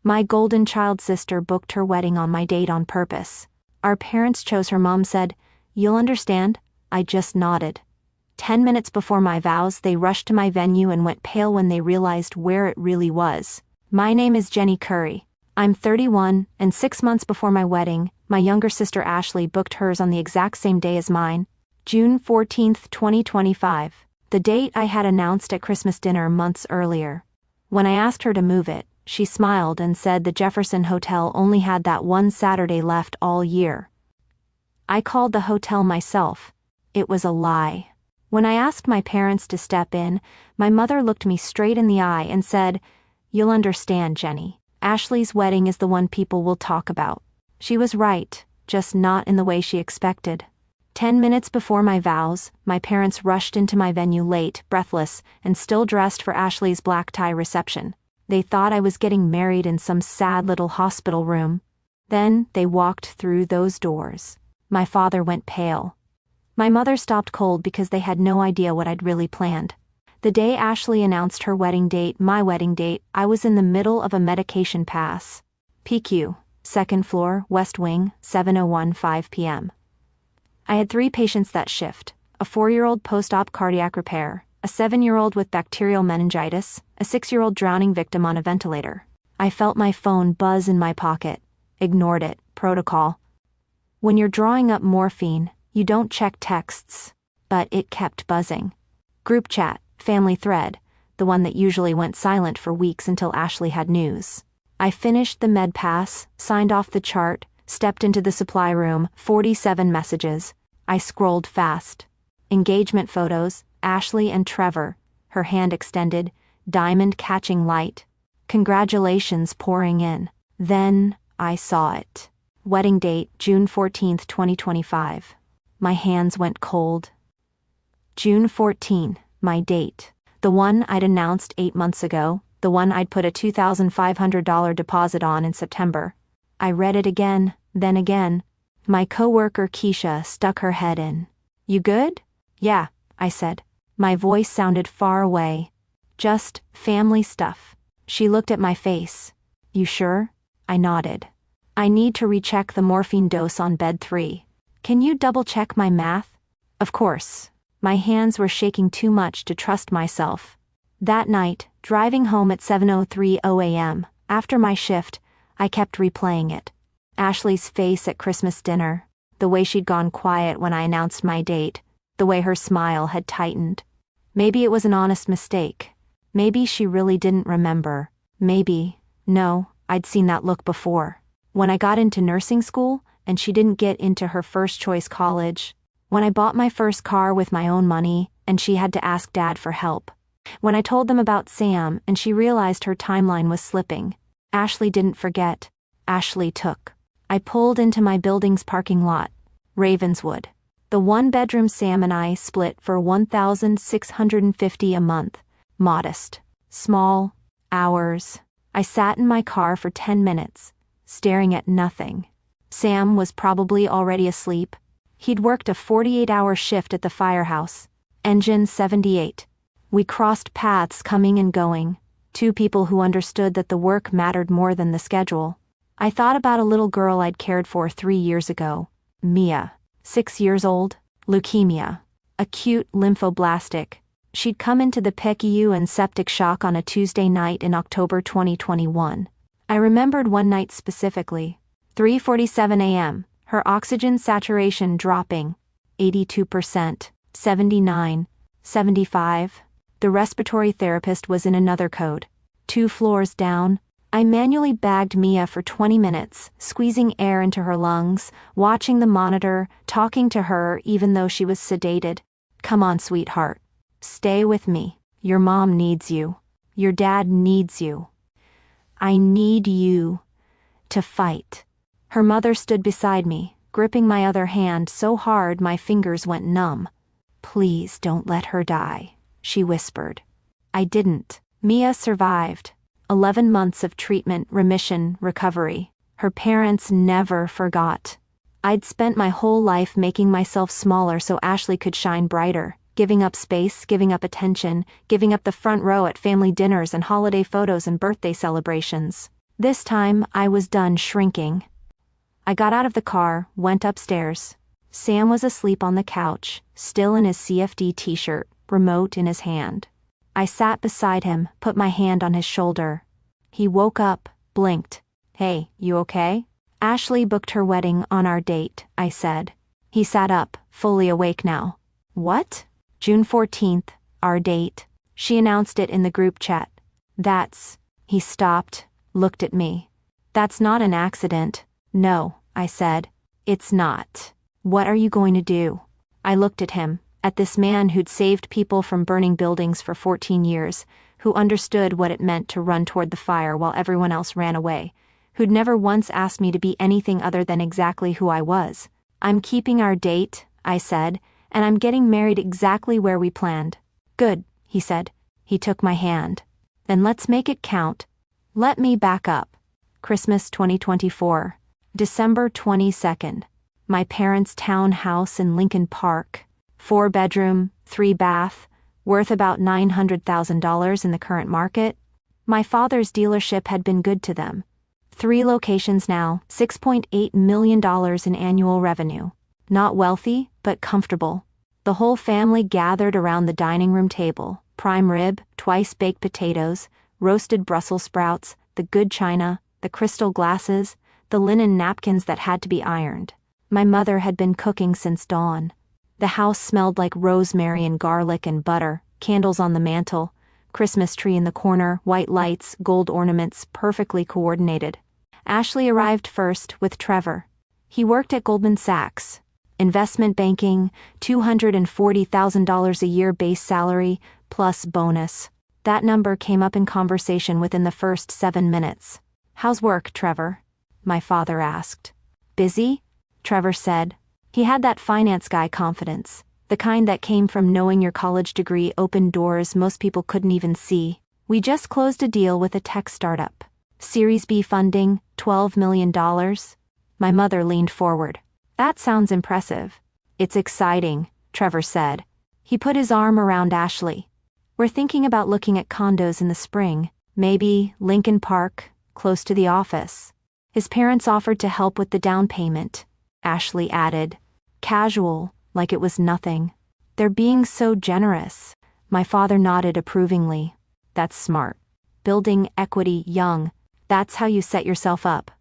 My golden child sister booked her wedding on my date on purpose. Our parents chose her. Mom said, "You'll understand." I just nodded. 10 minutes before my vows, they rushed to my venue and went pale when they realized where it really was. My name is Jenny Curry. I'm 31, and 6 months before my wedding, my younger sister Ashley booked hers on the exact same day as mine, June 14, 2025, the date I had announced at Christmas dinner months earlier. When I asked her to move it, she smiled and said the Jefferson Hotel only had that one Saturday left all year. I called the hotel myself. It was a lie. When I asked my parents to step in, my mother looked me straight in the eye and said, "You'll understand, Jenny. Ashley's wedding is the one people will talk about." She was right, just not in the way she expected. 10 minutes before my vows, my parents rushed into my venue late, breathless, and still dressed for Ashley's black tie reception. They thought I was getting married in some sad little hospital room. Then they walked through those doors. My father went pale. My mother stopped cold because they had no idea what I'd really planned. The day Ashley announced her wedding date, my wedding date, I was in the middle of a medication pass. PQ, second floor, West Wing, 7:05 p.m. I had 3 patients that shift: a 4-year-old post-op cardiac repair, a 7-year-old with bacterial meningitis, a 6-year-old drowning victim on a ventilator. I felt my phone buzz in my pocket. Ignored it. Protocol. When you're drawing up morphine, you don't check texts. But it kept buzzing. Group chat, family thread, the one that usually went silent for weeks until Ashley had news. I finished the med pass, signed off the chart, stepped into the supply room, 47 messages. I scrolled fast. Engagement photos, Ashley and Trevor, her hand extended, diamond catching light. Congratulations pouring in. Then I saw it. Wedding date, June 14, 2025. My hands went cold. June 14, my date. The one I'd announced 8 months ago, the one I'd put a $2,500 deposit on in September. I read it again, then again. My coworker Keisha stuck her head in. "You good?" "Yeah," I said. My voice sounded far away. "Just family stuff." She looked at my face. "You sure?" I nodded. "I need to recheck the morphine dose on bed 3. Can you double-check my math?" "Of course." My hands were shaking too much to trust myself. That night, driving home at 7:03 a.m., after my shift, I kept replaying it. Ashley's face at Christmas dinner, the way she'd gone quiet when I announced my date, the way her smile had tightened. Maybe it was an honest mistake. Maybe she really didn't remember. Maybe, no, I'd seen that look before. When I got into nursing school, and she didn't get into her first choice college. When I bought my first car with my own money, and she had to ask Dad for help. When I told them about Sam, and she realized her timeline was slipping. Ashley didn't forget. Ashley took. I pulled into my building's parking lot. Ravenswood. The 1-bedroom Sam and I split for $1,650 a month. Modest. Small. Hours. I sat in my car for 10 minutes, staring at nothing. Sam was probably already asleep. He'd worked a 48-hour shift at the firehouse. Engine 78. We crossed paths coming and going. 2 people who understood that the work mattered more than the schedule. I thought about a little girl I'd cared for 3 years ago. Mia. 6 years old. Leukemia. Acute lymphoblastic. She'd come into the PICU and septic shock on a Tuesday night in October 2021. I remembered one night specifically. 3:47 a.m., her oxygen saturation dropping. 82%, 79, 75. The respiratory therapist was in another code. 2 floors down. I manually bagged Mia for 20 minutes, squeezing air into her lungs, watching the monitor, talking to her even though she was sedated. "Come on, sweetheart. Stay with me. Your mom needs you. Your dad needs you. I need you to fight." Her mother stood beside me, gripping my other hand so hard my fingers went numb. "Please don't let her die," she whispered. I didn't. Mia survived. 11 months of treatment, remission, recovery. Her parents never forgot. I'd spent my whole life making myself smaller so Ashley could shine brighter, giving up space, giving up attention, giving up the front row at family dinners and holiday photos and birthday celebrations. This time, I was done shrinking. I got out of the car, went upstairs. Sam was asleep on the couch, still in his CFD t-shirt, remote in his hand. I sat beside him, put my hand on his shoulder. He woke up, blinked. "Hey, you okay?" "Ashley booked her wedding on our date," I said. He sat up, fully awake now. "What?" "June 14th, our date. She announced it in the group chat." "That's..." He stopped, looked at me. "That's not an accident." "No," I said. "It's not. What are you going to do?" I looked at him, at this man who'd saved people from burning buildings for 14 years, who understood what it meant to run toward the fire while everyone else ran away, who'd never once asked me to be anything other than exactly who I was. "I'm keeping our date," I said, "and I'm getting married exactly where we planned." "Good," he said. He took my hand. "Then let's make it count." Let me back up. Christmas 2024. December 22nd. My parents' townhouse in Lincoln Park. 4-bedroom, 3-bath, worth about $900,000 in the current market. My father's dealership had been good to them. 3 locations now, $6.8 million in annual revenue. Not wealthy, but comfortable. The whole family gathered around the dining room table. Prime rib, twice-baked potatoes, roasted Brussels sprouts, the good china, the crystal glasses, the linen napkins that had to be ironed. My mother had been cooking since dawn. The house smelled like rosemary and garlic and butter, candles on the mantel, Christmas tree in the corner, white lights, gold ornaments, perfectly coordinated. Ashley arrived first with Trevor. He worked at Goldman Sachs. Investment banking, $240,000 a year base salary, plus bonus. That number came up in conversation within the first 7 minutes. "How's work, Trevor?" my father asked. "Busy?" Trevor said. He had that finance guy confidence, the kind that came from knowing your college degree opened doors most people couldn't even see. "We just closed a deal with a tech startup. Series B funding, $12 million. My mother leaned forward. "That sounds impressive." "It's exciting," Trevor said. He put his arm around Ashley. "We're thinking about looking at condos in the spring, maybe Lincoln Park, close to the office." His parents offered to help with the down payment, Ashley added. Casual, like it was nothing. "They're being so generous." My father nodded approvingly. "That's smart. Building equity young. That's how you set yourself up."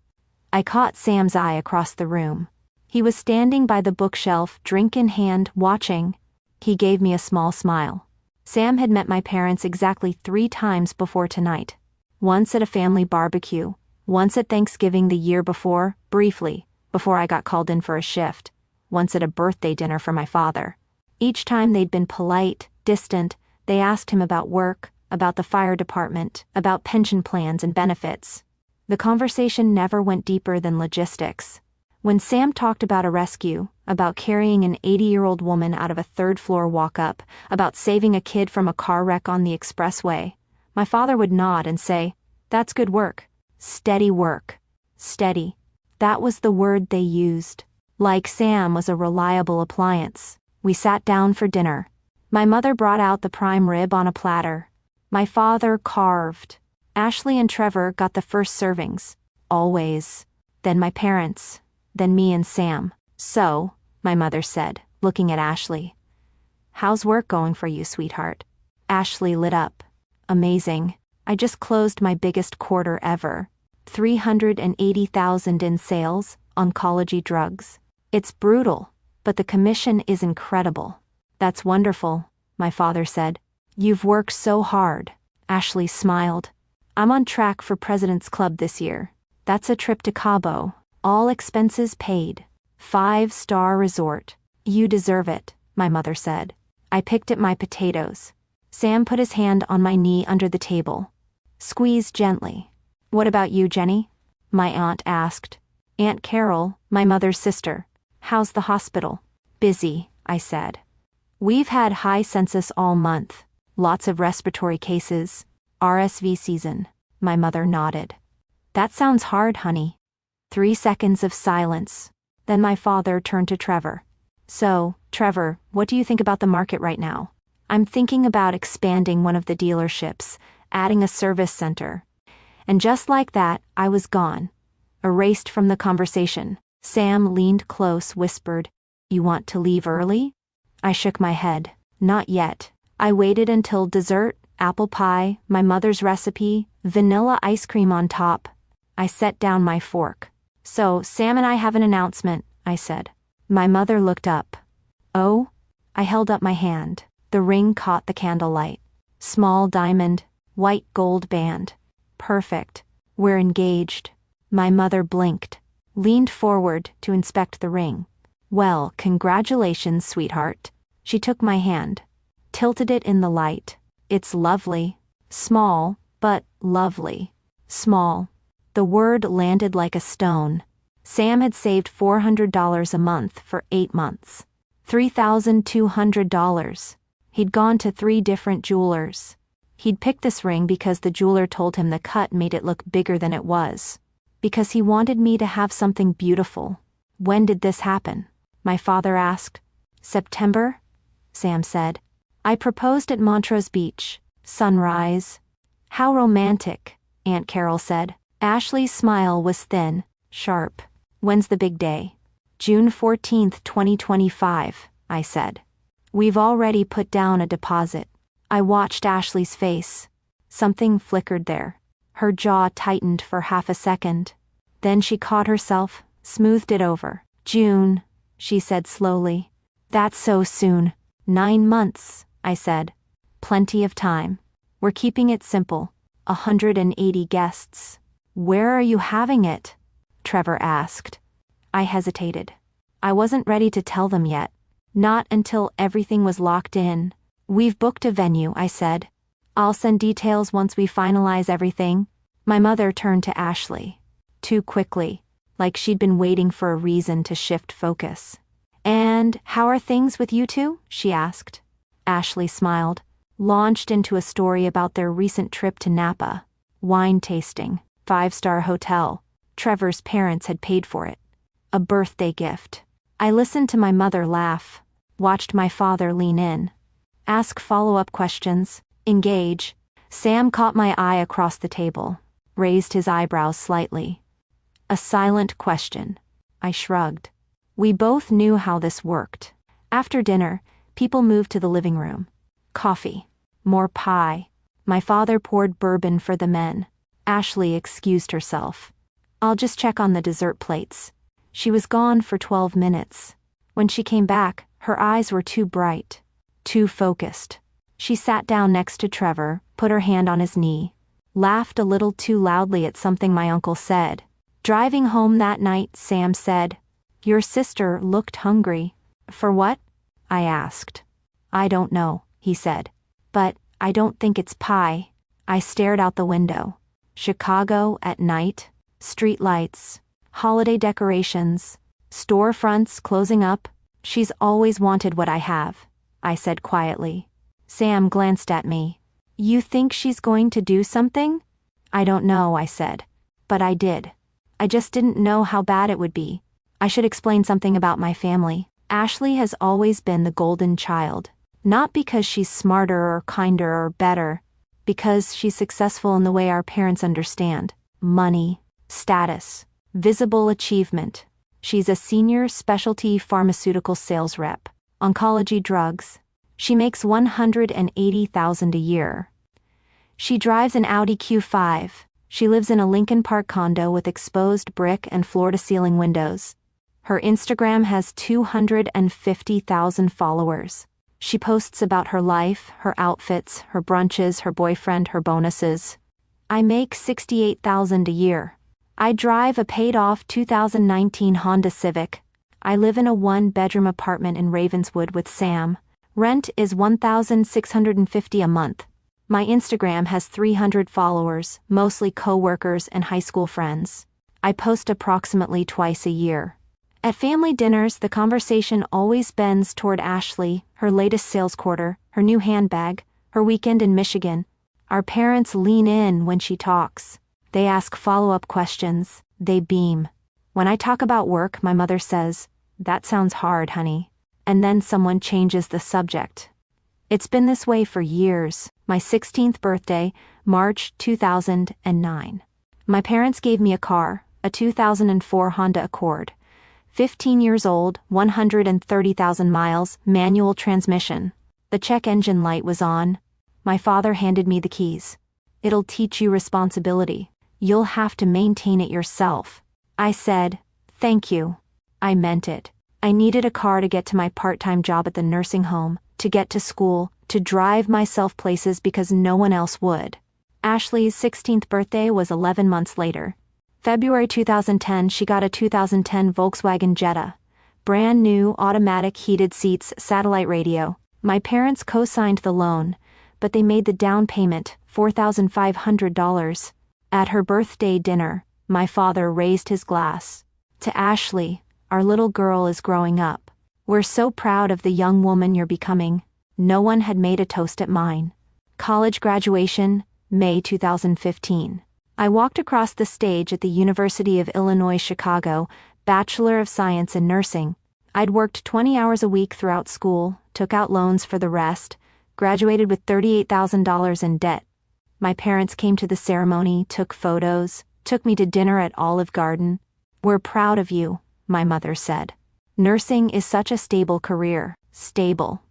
I caught Sam's eye across the room. He was standing by the bookshelf, drink in hand, watching. He gave me a small smile. Sam had met my parents exactly 3 times before tonight. Once at a family barbecue, once at Thanksgiving the year before, briefly, before I got called in for a shift, once at a birthday dinner for my father. Each time they'd been polite, distant. They asked him about work, about the fire department, about pension plans and benefits. The conversation never went deeper than logistics. When Sam talked about a rescue, about carrying an 80-year-old woman out of a 3rd-floor walk-up, about saving a kid from a car wreck on the expressway, my father would nod and say, "That's good work. Steady work." Steady. That was the word they used. Like Sam was a reliable appliance. We sat down for dinner. My mother brought out the prime rib on a platter. My father carved. Ashley and Trevor got the first servings. Always. Then my parents. Then me and Sam. "So," my mother said, looking at Ashley. "How's work going for you, sweetheart?" Ashley lit up. "Amazing. I just closed my biggest quarter ever. $380,000 in sales, oncology drugs. It's brutal, but the commission is incredible." "That's wonderful," my father said. "You've worked so hard." Ashley smiled. "I'm on track for President's Club this year. That's a trip to Cabo. All expenses paid. 5-star resort. You deserve it," my mother said. I picked at my potatoes. Sam put his hand on my knee under the table. "Squeeze gently." "What about you, Jenny?" my aunt asked. "Aunt Carol, my mother's sister. How's the hospital?" "Busy," I said. "We've had high census all month. Lots of respiratory cases. RSV season." My mother nodded. "That sounds hard, honey." 3 seconds of silence. Then my father turned to Trevor. "So, Trevor, what do you think about the market right now?" "I'm thinking about expanding one of the dealerships, adding a service center. And just like that, I was gone. Erased from the conversation. Sam leaned close, whispered, "You want to leave early?" I shook my head. Not yet. I waited until dessert, apple pie, my mother's recipe, vanilla ice cream on top. I set down my fork. "So, Sam and I have an announcement," I said. My mother looked up. "Oh?" I held up my hand. The ring caught the candlelight. Small diamond, white gold band. Perfect. "We're engaged." My mother blinked, leaned forward to inspect the ring. "Well, congratulations, sweetheart." She took my hand, tilted it in the light. "It's lovely. Small, but lovely." Small. The word landed like a stone. Sam had saved $400 a month for 8 months. $3,200. He'd gone to 3 different jewelers. He'd picked this ring because the jeweler told him the cut made it look bigger than it was. Because he wanted me to have something beautiful. "When did this happen?" my father asked. "September," Sam said. "I proposed at Montrose Beach. Sunrise." "How romantic," Aunt Carol said. Ashley's smile was thin, sharp. "When's the big day?" "June 14th, 2025, I said. "We've already put down a deposit." I watched Ashley's face. Something flickered there. Her jaw tightened for half a second. Then she caught herself, smoothed it over. "June," she said slowly. "That's so soon." 9 months, I said. "Plenty of time. We're keeping it simple. 180 guests." "Where are you having it?" Trevor asked. I hesitated. I wasn't ready to tell them yet. Not until everything was locked in. "We've booked a venue," I said. "I'll send details once we finalize everything." My mother turned to Ashley. Too quickly, like she'd been waiting for a reason to shift focus. "And how are things with you two?" she asked. Ashley smiled, launched into a story about their recent trip to Napa. Wine tasting, 5-star hotel. Trevor's parents had paid for it. A birthday gift. I listened to my mother laugh, watched my father lean in. Ask follow-up questions, engage. Sam caught my eye across the table, raised his eyebrows slightly. A silent question. I shrugged. We both knew how this worked. After dinner, people moved to the living room. Coffee. More pie. My father poured bourbon for the men. Ashley excused herself. "I'll just check on the dessert plates." She was gone for 12 minutes. When she came back, her eyes were too bright, too focused. She sat down next to Trevor, put her hand on his knee, laughed a little too loudly at something my uncle said. Driving home that night, Sam said, "Your sister looked hungry." "For what?" I asked. "I don't know," he said. "But I don't think it's pie." I stared out the window. Chicago at night, street lights, holiday decorations, storefronts closing up. "She's always wanted what I have," I said quietly. Sam glanced at me. "You think she's going to do something?" "I don't know," I said. "But I did. I just didn't know how bad it would be." I should explain something about my family. Ashley has always been the golden child. Not because she's smarter or kinder or better, because she's successful in the way our parents understand. Money, status, visible achievement. She's a senior specialty pharmaceutical sales rep. Oncology drugs. She makes $180,000 a year. She drives an Audi Q5. She lives in a Lincoln Park condo with exposed brick and floor-to-ceiling windows. Her Instagram has 250,000 followers. She posts about her life, her outfits, her brunches, her boyfriend, her bonuses. I make $68,000 a year. I drive a paid-off 2019 Honda Civic. I live in a 1-bedroom apartment in Ravenswood with Sam. Rent is $1,650 a month. My Instagram has 300 followers, mostly co-workers and high school friends. I post approximately twice a year. At family dinners, the conversation always bends toward Ashley, her latest sales quarter, her new handbag, her weekend in Michigan. Our parents lean in when she talks. They ask follow-up questions. They beam. When I talk about work, my mother says, "That sounds hard, honey." And then someone changes the subject. It's been this way for years. My 16th birthday, March 2009. My parents gave me a car, a 2004 Honda Accord. 15 years old, 130,000 miles, manual transmission. The check engine light was on. My father handed me the keys. It'll teach you responsibility. You'll have to maintain it yourself. I said, thank you. I meant it. I needed a car to get to my part-time job at the nursing home, to get to school, to drive myself places because no one else would. Ashley's 16th birthday was 11 months later. February 2010, she got a 2010 Volkswagen Jetta. Brand new, automatic heated seats, satellite radio. My parents co-signed the loan, but they made the down payment, $4,500. At her birthday dinner, my father raised his glass. To Ashley, our little girl is growing up. We're so proud of the young woman you're becoming. No one had made a toast at mine. College graduation, May 2015. I walked across the stage at the University of Illinois Chicago, Bachelor of Science in Nursing. I'd worked 20 hours a week throughout school, took out loans for the rest, graduated with $38,000 in debt. My parents came to the ceremony, took photos, took me to dinner at Olive Garden. We're proud of you, my mother said. Nursing is such a stable career. Stable.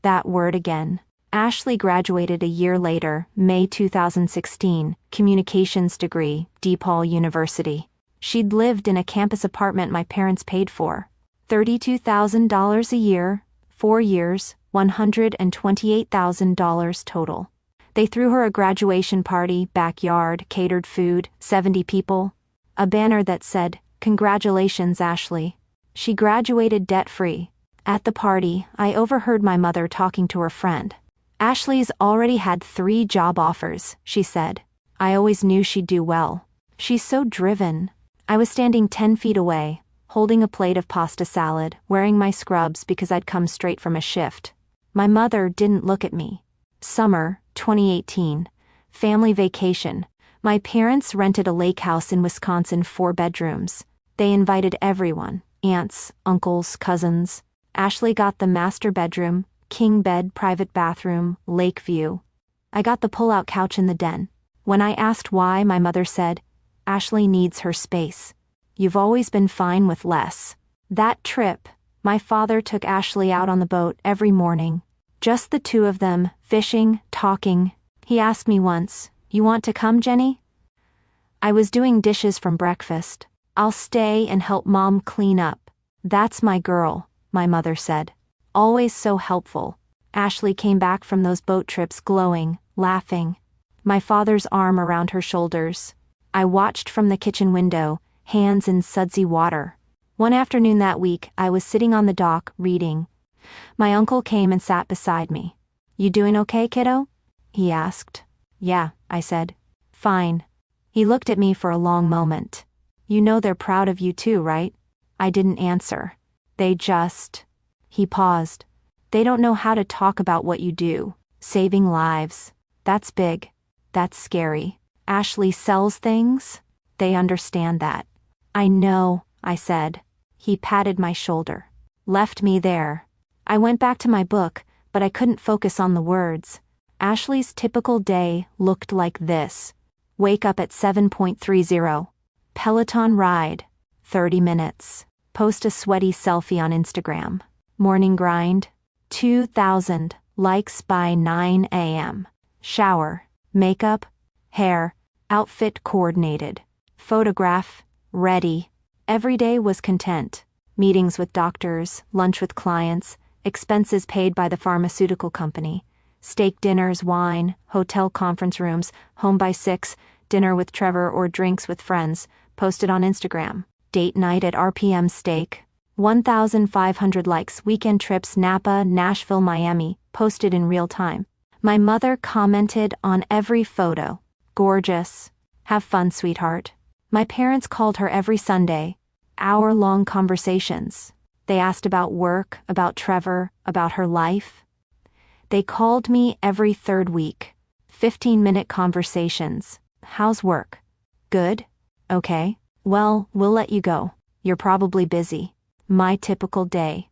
That word again. Ashley graduated a year later, May 2016, communications degree, DePaul University. She'd lived in a campus apartment my parents paid for. $32,000 a year, 4 years, $128,000 total. They threw her a graduation party, backyard, catered food, 70 people. A banner that said, "Congratulations, Ashley." She graduated debt-free. At the party, I overheard my mother talking to her friend. Ashley's already had 3 job offers, she said. I always knew she'd do well. She's so driven. I was standing 10 feet away, holding a plate of pasta salad, wearing my scrubs because I'd come straight from a shift. My mother didn't look at me. Summer, 2018. Family vacation. My parents rented a lake house in Wisconsin, 4 bedrooms. They invited everyone, aunts, uncles, cousins. Ashley got the master bedroom, king bed, private bathroom, lake view. I got the pull-out couch in the den. When I asked why, my mother said, Ashley needs her space. You've always been fine with less. That trip, my father took Ashley out on the boat every morning. Just the 2 of them, fishing, talking. He asked me once, "You want to come, Jenny?" I was doing dishes from breakfast. "I'll stay and help Mom clean up." "That's my girl," my mother said. Always so helpful. Ashley came back from those boat trips glowing, laughing. My father's arm around her shoulders. I watched from the kitchen window, hands in sudsy water. One afternoon that week, I was sitting on the dock, reading. My uncle came and sat beside me. "You doing okay, kiddo?" he asked. "Yeah," I said. "Fine." He looked at me for a long moment. "You know they're proud of you too, right?" I didn't answer. He paused. "They don't know how to talk about what you do. Saving lives. That's big. That's scary. Ashley sells things. They understand that." "I know," I said. He patted my shoulder. Left me there. I went back to my book, but I couldn't focus on the words. Ashley's typical day looked like this. Wake up at 7:30. Peloton ride. 30 minutes. Post a sweaty selfie on Instagram. Morning grind. 2,000 likes by 9 a.m. Shower. Makeup. Hair. Outfit coordinated. Photograph. Ready. Every day was content. Meetings with doctors, lunch with clients, expenses paid by the pharmaceutical company. Steak dinners, wine, hotel conference rooms, home by 6, dinner with Trevor or drinks with friends, posted on Instagram. Date night at RPM Steak. 1,500 likes. Weekend trips Napa, Nashville, Miami, posted in real time. My mother commented on every photo. Gorgeous. Have fun, sweetheart. My parents called her every Sunday. Hour-long conversations. They asked about work, about Trevor, about her life. They called me every 3rd week. 15-minute conversations. How's work? Good? Okay. Well, we'll let you go. You're probably busy. My typical day.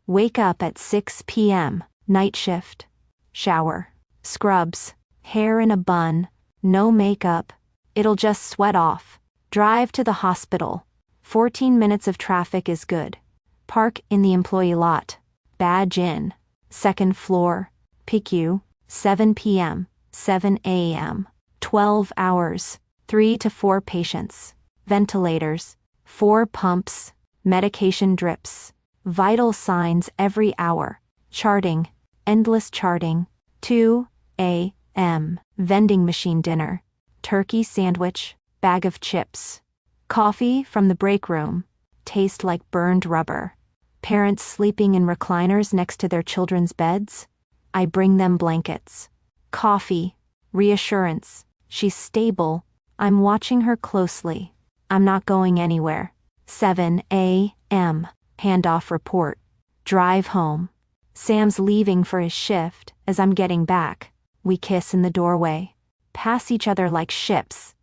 Wake up at 6 p.m. Night shift. Shower. Scrubs. Hair in a bun. No makeup. It'll just sweat off. Drive to the hospital. 14 minutes of traffic is good. Park in the employee lot. Badge in. Second floor. PICU. 7 p.m. 7 a.m. 12 hours. 3 to 4 patients. Ventilators. 4 pumps. Medication drips. Vital signs every hour. Charting. Endless charting. 2 a.m. Vending machine dinner. Turkey sandwich. Bag of chips. Coffee from the break room. Taste like burned rubber. Parents sleeping in recliners next to their children's beds. I bring them blankets. Coffee. Reassurance. She's stable. I'm watching her closely. I'm not going anywhere. 7 a.m. Handoff report. Drive home. Sam's leaving for his shift. As I'm getting back, we kiss in the doorway. Pass each other like ships.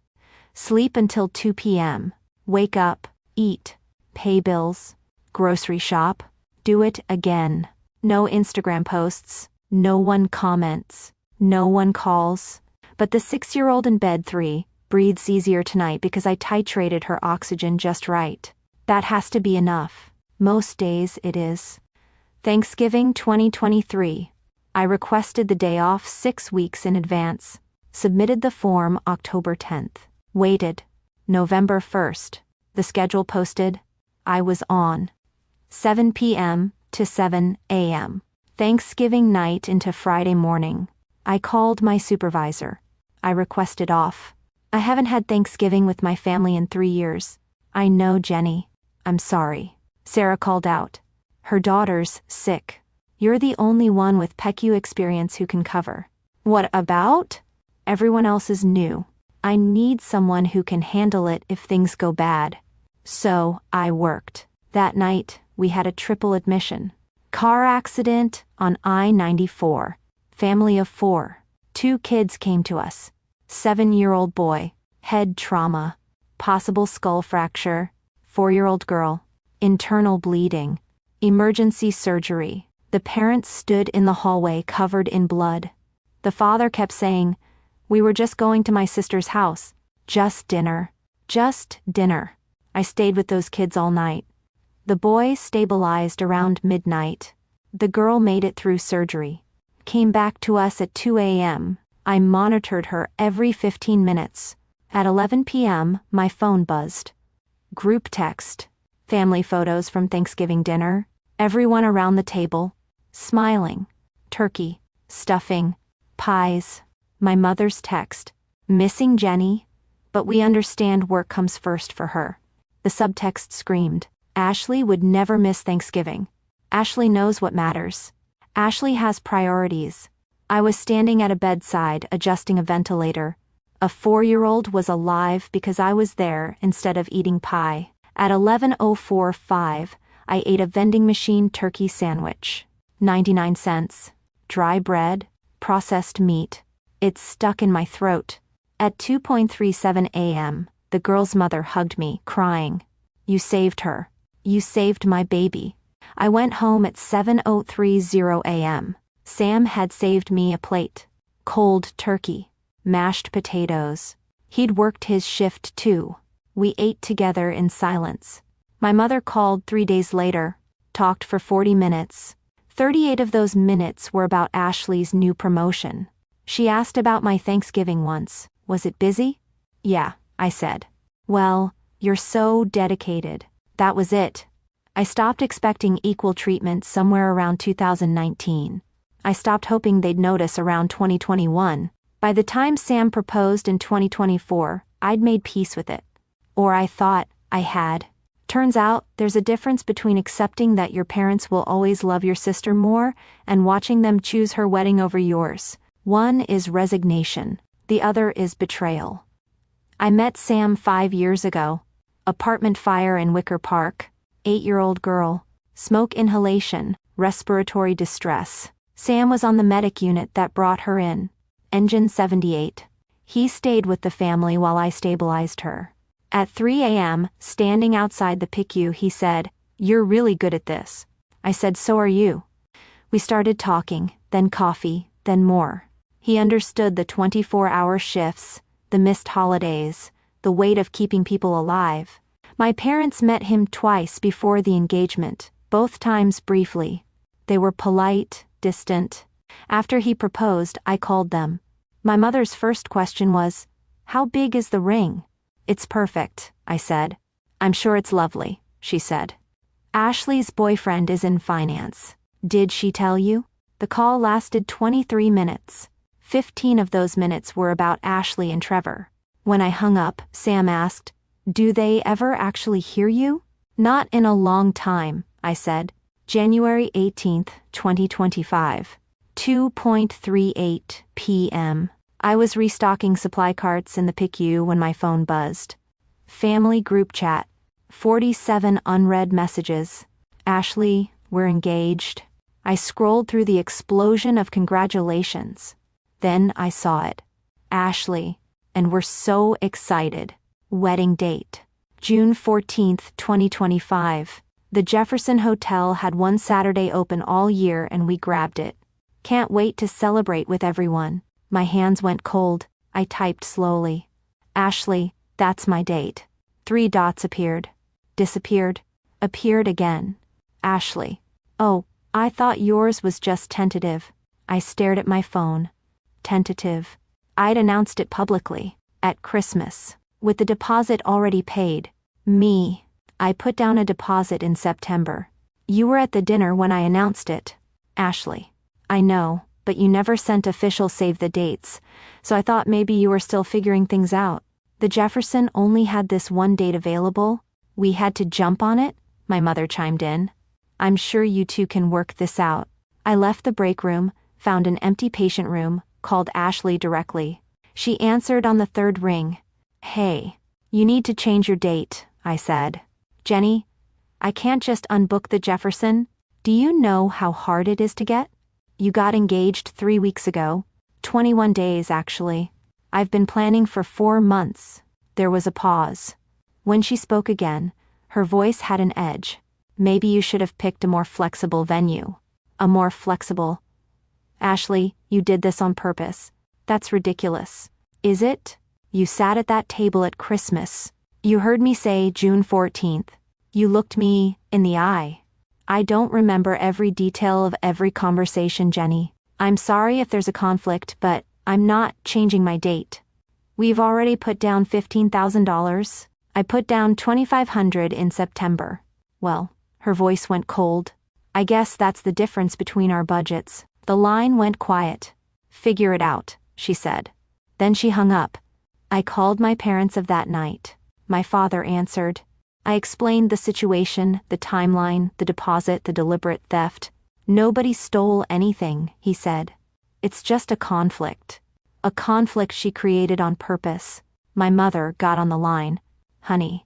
Sleep until 2 p.m. Wake up, eat, pay bills, grocery shop, do it again. No Instagram posts, no one comments, no one calls. But the 6-year-old in bed 3 breathes easier tonight because I titrated her oxygen just right. That has to be enough. Most days it is. Thanksgiving 2023. I requested the day off 6 weeks in advance. Submitted the form October 10th. Waited. November 1st. The schedule posted. I was on. 7 p.m. to 7 a.m. Thanksgiving night into Friday morning. I called my supervisor. I requested off. I haven't had Thanksgiving with my family in 3 years. I know, Jenny. I'm sorry. Sarah called out. Her daughter's sick. You're the only one with PECU experience who can cover. What about? Everyone else is new. I need someone who can handle it if things go bad. So, I worked. That night, we had a triple admission. Car accident on I-94. Family of 4. 2 kids came to us. 7-year-old boy. Head trauma. Possible skull fracture. 4-year-old girl. Internal bleeding. Emergency surgery. The parents stood in the hallway covered in blood. The father kept saying, "We were just going to my sister's house. Just dinner. Just dinner." I stayed with those kids all night. The boy stabilized around midnight. The girl made it through surgery. Came back to us at 2 a.m. I monitored her every 15 minutes. At 11 p.m., my phone buzzed. Group text. Family photos from Thanksgiving dinner. Everyone around the table. Smiling. Turkey. Stuffing. Pies. My mother's text. Missing Jenny, but we understand work comes first for her. The subtext screamed. Ashley would never miss Thanksgiving. Ashley knows what matters. Ashley has priorities. I was standing at a bedside adjusting a ventilator. A 4-year-old was alive because I was there instead of eating pie. At 11:04:05, I ate a vending machine turkey sandwich. 99 cents. Dry bread, processed meat. It stuck in my throat. At 2:37 a.m., the girl's mother hugged me, crying. "You saved her. You saved my baby." I went home at 7:30 a.m. Sam had saved me a plate. Cold turkey. Mashed potatoes. He'd worked his shift too. We ate together in silence. My mother called 3 days later, talked for 40 minutes. 38 of those minutes were about Ashley's new promotion. She asked about my Thanksgiving once. Was it busy? Yeah, I said. Well, you're so dedicated. That was it. I stopped expecting equal treatment somewhere around 2019. I stopped hoping they'd notice around 2021. By the time Sam proposed in 2024, I'd made peace with it. Or I thought I had. Turns out, there's a difference between accepting that your parents will always love your sister more and watching them choose her wedding over yours. One is resignation. The other is betrayal. I met Sam 5 years ago. Apartment fire in Wicker Park. 8-year-old girl. Smoke inhalation. Respiratory distress. Sam was on the medic unit that brought her in. Engine 78. He stayed with the family while I stabilized her. At 3 a.m., standing outside the PICU, he said, "You're really good at this." I said, "So are you." We started talking, then coffee, then more. He understood the 24-hour shifts, the missed holidays, the weight of keeping people alive. My parents met him twice before the engagement, both times briefly. They were polite, distant. After he proposed, I called them. My mother's first question was, "How big is the ring?" "It's perfect," I said. "I'm sure it's lovely," she said. "Ashley's boyfriend is in finance. Did she tell you?" The call lasted 23 minutes. 15 of those minutes were about Ashley and Trevor. When I hung up, Sam asked, "Do they ever actually hear you?" "Not in a long time," I said. January 18, 2025. 2:38 p.m. I was restocking supply carts in the PICU when my phone buzzed. Family group chat. 47 unread messages. "Ashley, we're engaged." I scrolled through the explosion of congratulations. Then I saw it. Ashley, and we're so excited. Wedding date. June 14, 2025. The Jefferson Hotel had one Saturday open all year and we grabbed it. Can't wait to celebrate with everyone. My hands went cold. I typed slowly. "Ashley, that's my date." 3 dots appeared. Disappeared. Appeared again. "Ashley. Oh, I thought yours was just tentative." I stared at my phone. Tentative. I'd announced it publicly. At Christmas. With the deposit already paid. Me. I put down a deposit in September. "You were at the dinner when I announced it." "Ashley. I know, but you never sent official save the dates, so I thought maybe you were still figuring things out." "The Jefferson only had this one date available. We had to jump on it," my mother chimed in. "I'm sure you two can work this out." I left the break room, found an empty patient room, called Ashley directly. She answered on the 3rd ring. "Hey, you need to change your date," I said. "Jenny, I can't just unbook the Jefferson. Do you know how hard it is to get? You got engaged 3 weeks ago. 21 days, actually. I've been planning for 4 months." There was a pause. When she spoke again, her voice had an edge. "Maybe you should have picked a more flexible venue." "A more flexible?" "Ashley, you did this on purpose." "That's ridiculous." "Is it? You sat at that table at Christmas. You heard me say June 14th. You looked me in the eye." "I don't remember every detail of every conversation, Jenny. I'm sorry if there's a conflict, but I'm not changing my date. We've already put down $15,000. I put down $2,500 in September." "Well," her voice went cold. "I guess that's the difference between our budgets." The line went quiet. "Figure it out," she said. Then she hung up. I called my parents of that night. My father answered. I explained the situation, the timeline, the deposit, the deliberate theft. "Nobody stole anything," he said. "It's just a conflict. A conflict she created on purpose." My mother got on the line. "Honey,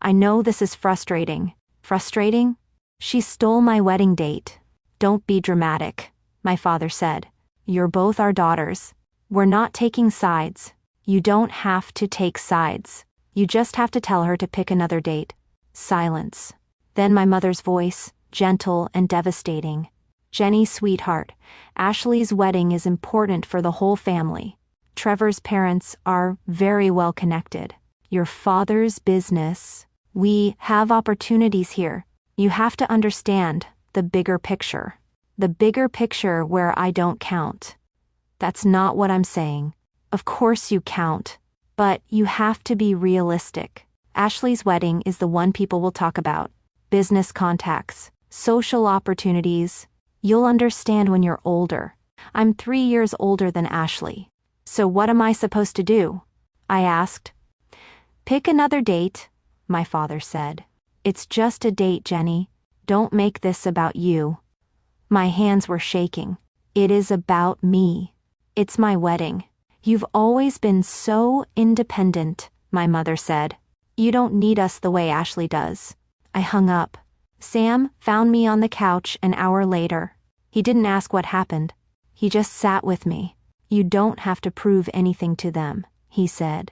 I know this is frustrating." "Frustrating?" "She stole my wedding date." "Don't be dramatic," my father said. "You're both our daughters. We're not taking sides." "You don't have to take sides. You just have to tell her to pick another date." Silence. Then my mother's voice, gentle and devastating. "Jenny, sweetheart, Ashley's wedding is important for the whole family. Trevor's parents are very well connected. Your father's business. We have opportunities here. You have to understand the bigger picture. The bigger picture where I don't count." "That's not what I'm saying. Of course you count. But you have to be realistic. Ashley's wedding is the one people will talk about. Business contacts, social opportunities. You'll understand when you're older. I'm 3 years older than Ashley. So what am I supposed to do?" I asked. "Pick another date," my father said. "It's just a date, Jenny. Don't make this about you." My hands were shaking. "It is about me. It's my wedding." "You've always been so independent," my mother said. "You don't need us the way Ashley does." I hung up. Sam found me on the couch an hour later. He didn't ask what happened. He just sat with me. "You don't have to prove anything to them," he said.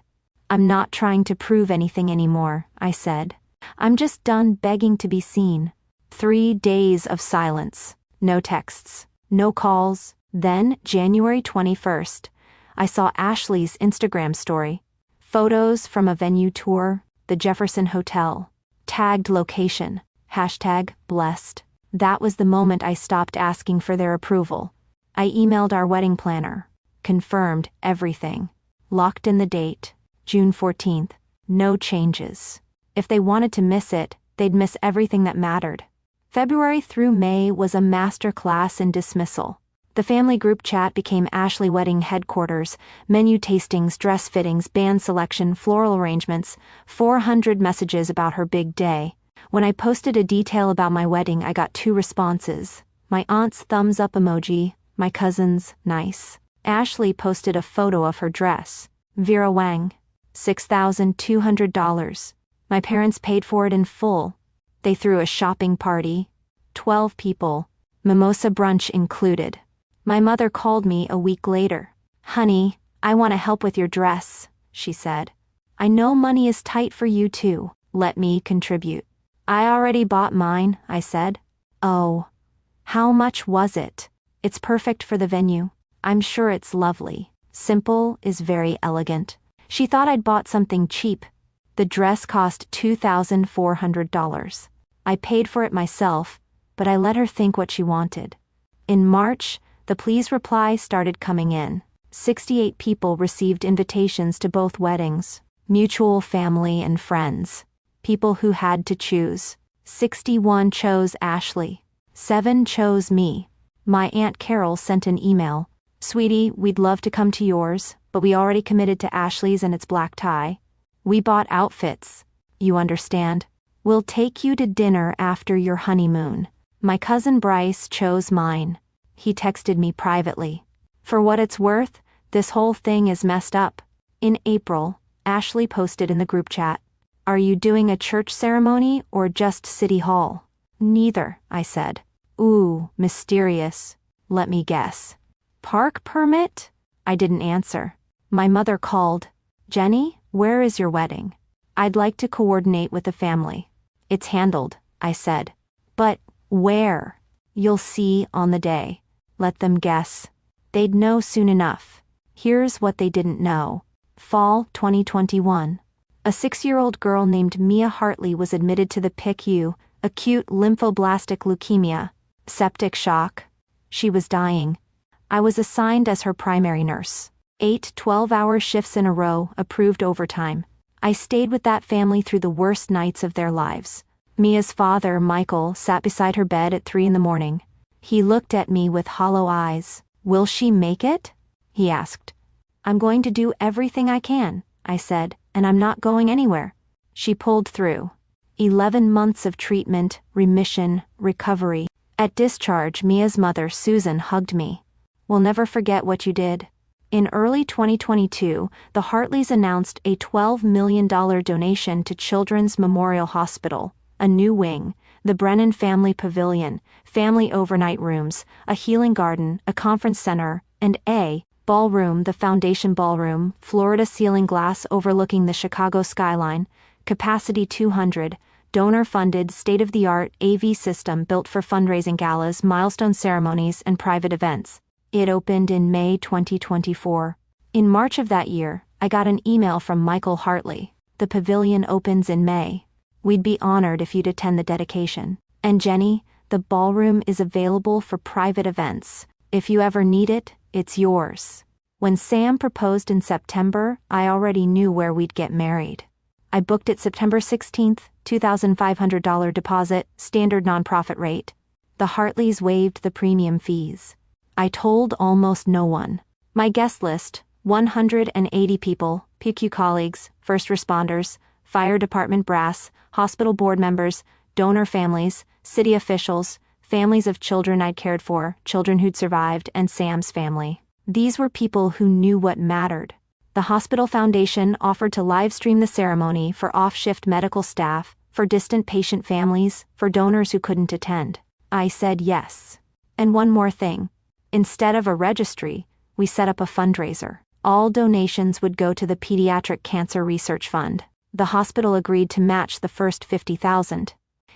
"I'm not trying to prove anything anymore," I said. "I'm just done begging to be seen." 3 days of silence. No texts. No calls. Then, January 21st. I saw Ashley's Instagram story. Photos from a venue tour, the Jefferson Hotel. Tagged location. #blessed. That was the moment I stopped asking for their approval. I emailed our wedding planner. Confirmed everything. Locked in the date. June 14th. No changes. If they wanted to miss it, they'd miss everything that mattered. February through May was a masterclass in dismissal. The family group chat became Ashley wedding headquarters, menu tastings, dress fittings, band selection, floral arrangements, 400 messages about her big day. When I posted a detail about my wedding, I got 2 responses. My aunt's thumbs up emoji, my cousin's nice. Ashley posted a photo of her dress. Vera Wang. $6,200. My parents paid for it in full. They threw a shopping party. 12 people. Mimosa brunch included. My mother called me a week later. "Honey, I want to help with your dress," she said. "I know money is tight for you too. Let me contribute." "I already bought mine," I said. "Oh. How much was it?" "It's perfect for the venue. I'm sure it's lovely. Simple is very elegant." She thought I'd bought something cheap. The dress cost $2,400. I paid for it myself, but I let her think what she wanted. In March, the please reply started coming in. 68 people received invitations to both weddings. Mutual family and friends. People who had to choose. 61 chose Ashley. 7 chose me. My Aunt Carol sent an email. "Sweetie, we'd love to come to yours, but we already committed to Ashley's and its black tie. We bought outfits. You understand? We'll take you to dinner after your honeymoon." My cousin Bryce chose mine. He texted me privately. "For what it's worth, this whole thing is messed up." In April, Ashley posted in the group chat, "Are you doing a church ceremony or just City Hall?" "Neither," I said. "Ooh, mysterious. Let me guess. Park permit?" I didn't answer. My mother called. "Jenny, where is your wedding? I'd like to coordinate with the family." "It's handled," I said. "But where?" "You'll see on the day. Let them guess." They'd know soon enough. Here's what they didn't know. Fall 2021. A 6-year-old girl named Mia Hartley was admitted to the PICU, acute lymphoblastic leukemia, septic shock. She was dying. I was assigned as her primary nurse. 8 12-hour shifts in a row, approved overtime. I stayed with that family through the worst nights of their lives. Mia's father, Michael, sat beside her bed at 3 a.m. He looked at me with hollow eyes. "Will she make it?" he asked. "I'm going to do everything I can," I said, "and I'm not going anywhere." She pulled through. 11 months of treatment, remission, recovery. At discharge, Mia's mother, Susan, hugged me. "We'll never forget what you did." In early 2022, the Hartleys announced a $12 million donation to Children's Memorial Hospital, a new wing, the Brennan Family Pavilion, family overnight rooms, a healing garden, a conference center, and a ballroom, the Foundation Ballroom, Florida ceiling glass overlooking the Chicago skyline, capacity 200, donor-funded, state-of-the-art AV system built for fundraising galas, milestone ceremonies, and private events. It opened in May 2024. In March of that year, I got an email from Michael Hartley. "The pavilion opens in May. We'd be honored if you'd attend the dedication. And Jenny, the ballroom is available for private events. If you ever need it, it's yours." When Sam proposed in September, I already knew where we'd get married. I booked it September 16th, $2,500 deposit, standard nonprofit rate. The Hartleys waived the premium fees. I told almost no one. My guest list, 180 people, PICU colleagues, first responders, fire department brass, hospital board members, donor families, city officials, families of children I'd cared for, children who'd survived, and Sam's family. These were people who knew what mattered. The hospital foundation offered to live stream the ceremony for off-shift medical staff, for distant patient families, for donors who couldn't attend. I said yes. And one more thing. Instead of a registry, we set up a fundraiser. All donations would go to the Pediatric Cancer Research Fund. The hospital agreed to match the first $50,000.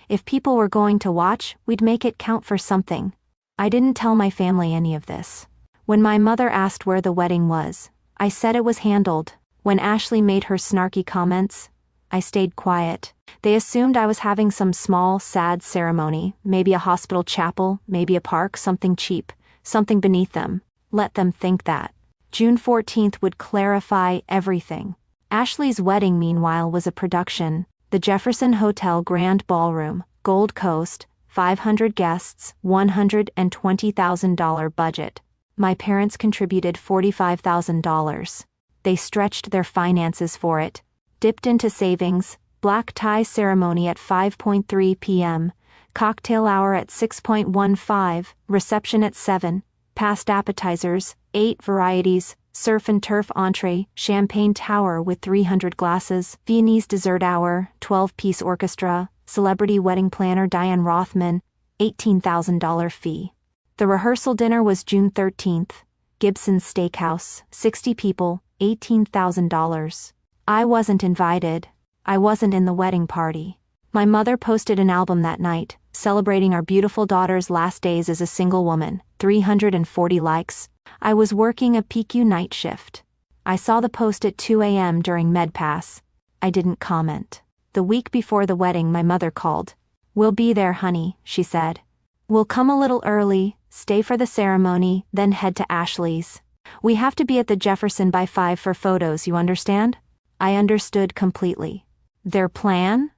If people were going to watch, we'd make it count for something. I didn't tell my family any of this. When my mother asked where the wedding was, I said it was handled. When Ashley made her snarky comments, I stayed quiet. They assumed I was having some small, sad ceremony, maybe a hospital chapel, maybe a park, something cheap, something beneath them. Let them think that. June 14th would clarify everything. Ashley's wedding, meanwhile, was a production. The Jefferson Hotel Grand Ballroom, Gold Coast, 500 guests, $120,000 budget. My parents contributed $45,000. They stretched their finances for it, dipped into savings. Black tie ceremony at 5:3 p.m., cocktail hour at 6:15, reception at 7, past appetizers, 8 varieties, surf and turf entree, champagne tower with 300 glasses, Viennese dessert hour, 12-piece orchestra, celebrity wedding planner Diane Rothman, $18,000 fee. The rehearsal dinner was June 13th, Gibson's Steakhouse, 60 people, $18,000. I wasn't invited. I wasn't in the wedding party. My mother posted an album that night, celebrating our beautiful daughter's last days as a single woman, 340 likes. I was working a PQ night shift. I saw the post at 2 a.m. during MedPass. I didn't comment. The week before the wedding, my mother called. "We'll be there, honey," she said. "We'll come a little early, stay for the ceremony, then head to Ashley's. We have to be at the Jefferson by 5 for photos, you understand?" I understood completely. Their plan?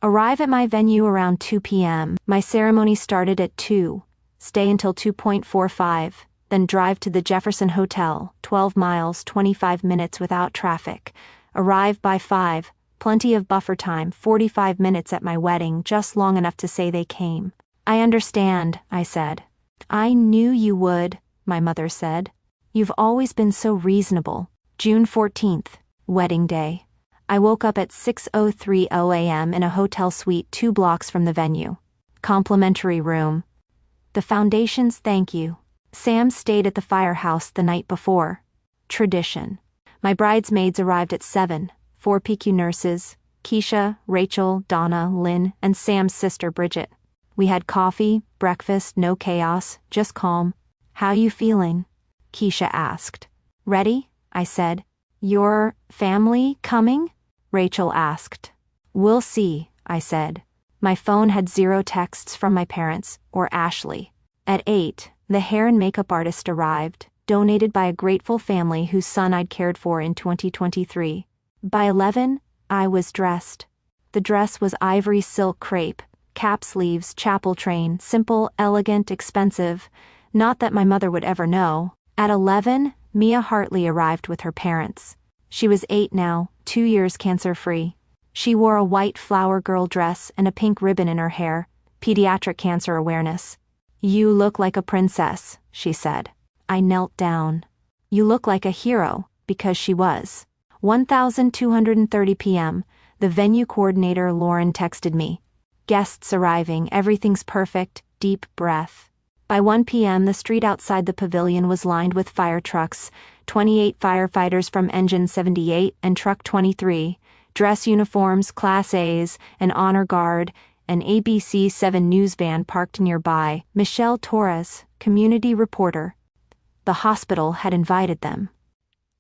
Arrive at my venue around 2 p.m. My ceremony started at 2. Stay until 2:45, then drive to the Jefferson Hotel, 12 miles, 25 minutes without traffic. Arrive by 5, plenty of buffer time, 45 minutes at my wedding, just long enough to say they came. "I understand," I said. "I knew you would," my mother said. "You've always been so reasonable." June 14th, wedding day. I woke up at 6:30 a.m. in a hotel suite 2 blocks from the venue. Complimentary room. The foundations, thank you. Sam stayed at the firehouse the night before. Tradition. My bridesmaids arrived at 7, 4 PQ nurses, Keisha, Rachel, Donna, Lynn, and Sam's sister Bridget. We had coffee, breakfast, no chaos, just calm. "How you feeling?" Keisha asked. "Ready?" I said. "Your family coming?" Rachel asked. "We'll see," I said. My phone had 0 texts from my parents or Ashley. At 8, the hair and makeup artist arrived, donated by a grateful family whose son I'd cared for in 2023. By 11, I was dressed. The dress was ivory silk crepe, cap sleeves, chapel train, simple, elegant, expensive. Not that my mother would ever know. At 11, Mia Hartley arrived with her parents. She was 8 now, 2 years cancer-free. She wore a white flower girl dress and a pink ribbon in her hair, pediatric cancer awareness. "You look like a princess," she said. I knelt down. "You look like a hero," because she was. 1230 p.m., the venue coordinator Lauren texted me. "Guests arriving, everything's perfect," deep breath. By 1 p.m. the street outside the pavilion was lined with fire trucks, 28 firefighters from Engine 78 and Truck 23, dress uniforms, Class A's, an honor guard, an ABC 7 news van parked nearby. Michelle Torres, community reporter. The hospital had invited them.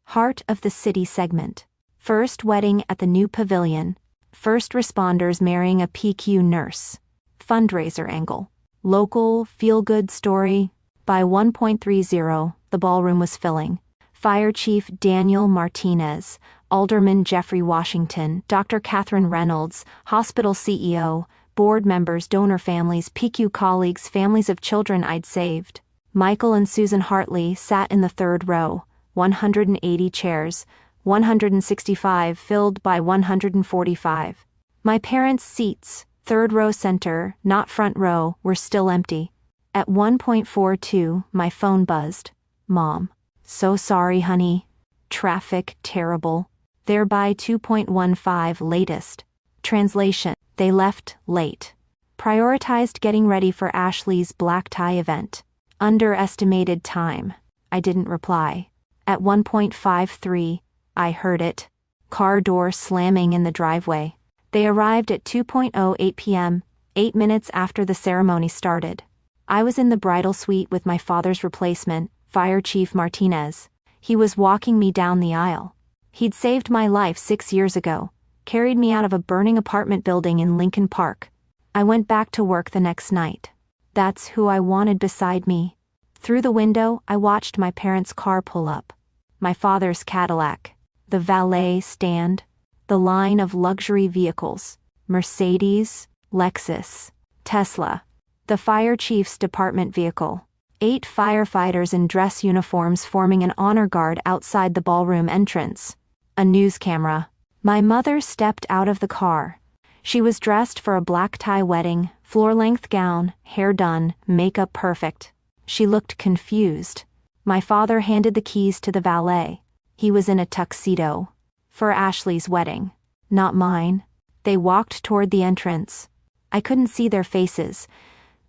Heart of the City segment. First wedding at the new pavilion. First responders marrying a PQ nurse. Fundraiser angle. Local, feel-good story. By 1:30, the ballroom was filling. Fire Chief Daniel Martinez, Alderman Jeffrey Washington, Dr. Catherine Reynolds, hospital CEO, board members, donor families, PQ colleagues, families of children I'd saved. Michael and Susan Hartley sat in the 3rd row, 180 chairs, 165 filled by 145. My parents' seats, 3rd row center, not front row, were still empty. At 1:42, my phone buzzed. "Mom. So sorry, honey. Traffic terrible." Thereby 2.15 latest. Translation. They left late. Prioritized getting ready for Ashley's black tie event. Underestimated time. I didn't reply. At 1:53, I heard it. Car door slamming in the driveway. They arrived at 2:08 p.m., 8 minutes after the ceremony started. I was in the bridal suite with my father's replacement, Fire Chief Martinez. He was walking me down the aisle. He'd saved my life 6 years ago, carried me out of a burning apartment building in Lincoln Park. I went back to work the next night. That's who I wanted beside me. Through the window, I watched my parents' car pull up. My father's Cadillac, the valet stand, the line of luxury vehicles, Mercedes, Lexus, Tesla, the fire chief's department vehicle, 8 firefighters in dress uniforms forming an honor guard outside the ballroom entrance, a news camera. My mother stepped out of the car. She was dressed for a black tie wedding, floor-length gown, hair done, makeup perfect. She looked confused. My father handed the keys to the valet. He was in a tuxedo. For Ashley's wedding. Not mine. They walked toward the entrance. I couldn't see their faces,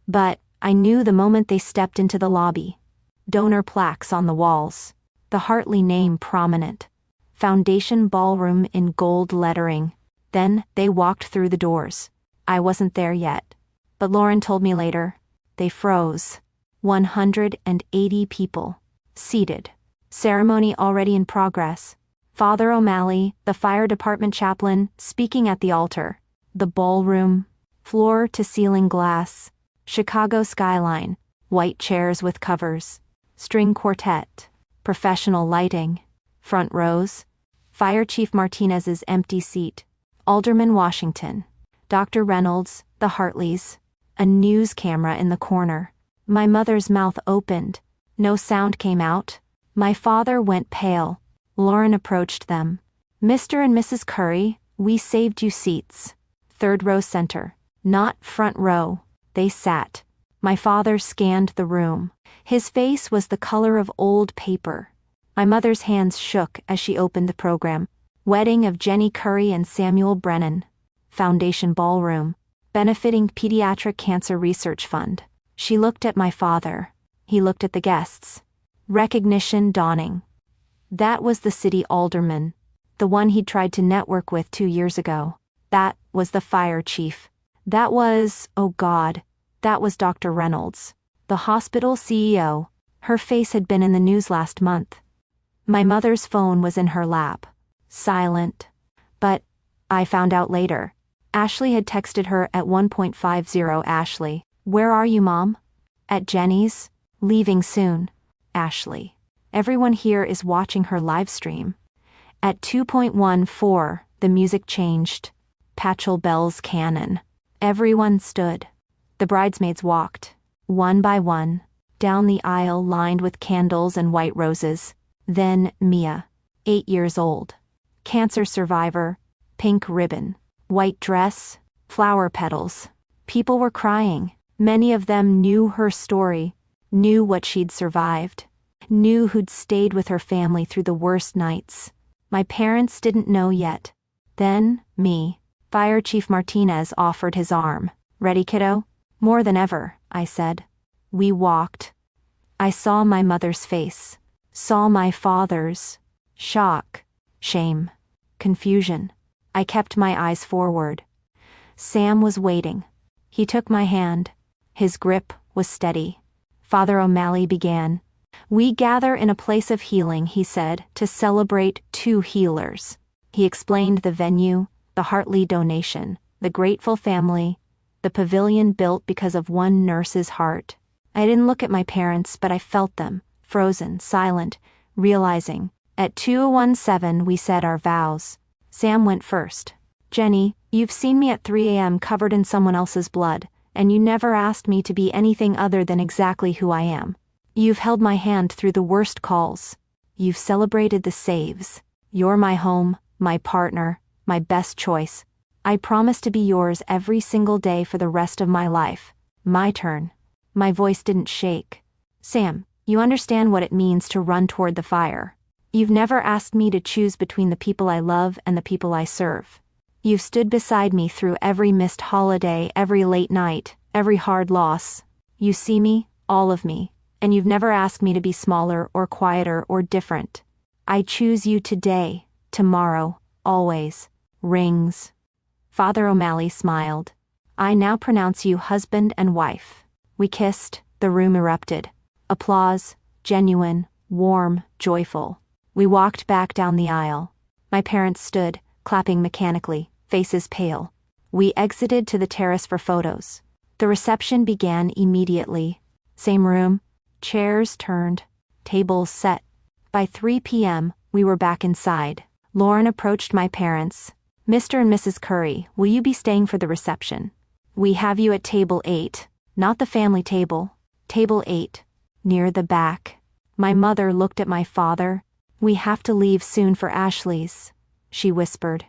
but I knew the moment they stepped into the lobby. Donor plaques on the walls. The Hartley name prominent. Foundation Ballroom in gold lettering. Then they walked through the doors. I wasn't there yet. But Lauren told me later. They froze. 180 people. Seated. Ceremony already in progress. Father O'Malley, the fire department chaplain, speaking at the altar. The ballroom. Floor-to-ceiling glass. Chicago skyline. White chairs with covers. String quartet. Professional lighting. Front rows. Fire Chief Martinez's empty seat. Alderman Washington. Dr. Reynolds, the Hartleys. A news camera in the corner. My mother's mouth opened. No sound came out. My father went pale. Lauren approached them. Mr. and Mrs. Curry, we saved you seats. 3rd row center. Not front row. They sat. My father scanned the room. His face was the color of old paper. My mother's hands shook as she opened the program. Wedding of Jenny Curry and Samuel Brennan. Foundation Ballroom. Benefiting Pediatric Cancer Research Fund. She looked at my father. He looked at the guests. Recognition dawning. That was the city alderman. The one he'd tried to network with 2 years ago. That was the fire chief. That was, oh God, that was Dr. Reynolds. The hospital CEO. Her face had been in the news last month. My mother's phone was in her lap. Silent. But I found out later. Ashley had texted her at 1:50. Ashley, where are you, Mom? At Jenny's. Leaving soon. Ashley. Everyone here is watching her live stream. At 2:14, the music changed. Patchel Bell's canon. Everyone stood. The bridesmaids walked, one by one, down the aisle lined with candles and white roses. Then Mia, 8 years old. Cancer survivor, pink ribbon, white dress, flower petals. People were crying. Many of them knew her story, knew what she'd survived, knew who'd stayed with her family through the worst nights. My parents didn't know yet. Then, me. Fire Chief Martinez offered his arm. Ready, kiddo? More than ever, I said. We walked. I saw my mother's face. Saw my father's. Shock. Shame. Confusion. I kept my eyes forward. Sam was waiting. He took my hand. His grip was steady. Father O'Malley began. We gather in a place of healing, he said, to celebrate 2 healers. He explained the venue, the Hartley donation, the grateful family, the pavilion built because of one nurse's heart. I didn't look at my parents, but I felt them, frozen, silent, realizing. At 2:17 we said our vows. Sam went first. Jenny, you've seen me at 3 a.m. covered in someone else's blood, and you never asked me to be anything other than exactly who I am. You've held my hand through the worst calls. You've celebrated the saves. You're my home, my partner, my best choice. I promise to be yours every single day for the rest of my life. My turn. My voice didn't shake. Sam, you understand what it means to run toward the fire. You've never asked me to choose between the people I love and the people I serve. You've stood beside me through every missed holiday, every late night, every hard loss. You see me, all of me, and you've never asked me to be smaller or quieter or different. I choose you today, tomorrow, always. Rings. Father O'Malley smiled. I now pronounce you husband and wife. We kissed, the room erupted. Applause, genuine, warm, joyful. We walked back down the aisle. My parents stood, clapping mechanically, faces pale. We exited to the terrace for photos. The reception began immediately. Same room, chairs turned, tables set. By 3 p.m., we were back inside. Lauren approached my parents. "Mr. and Mrs. Curry, will you be staying for the reception? We have you at table 8, not the family table. Table 8, near the back." My mother looked at my father. "We have to leave soon for Ashley's," she whispered.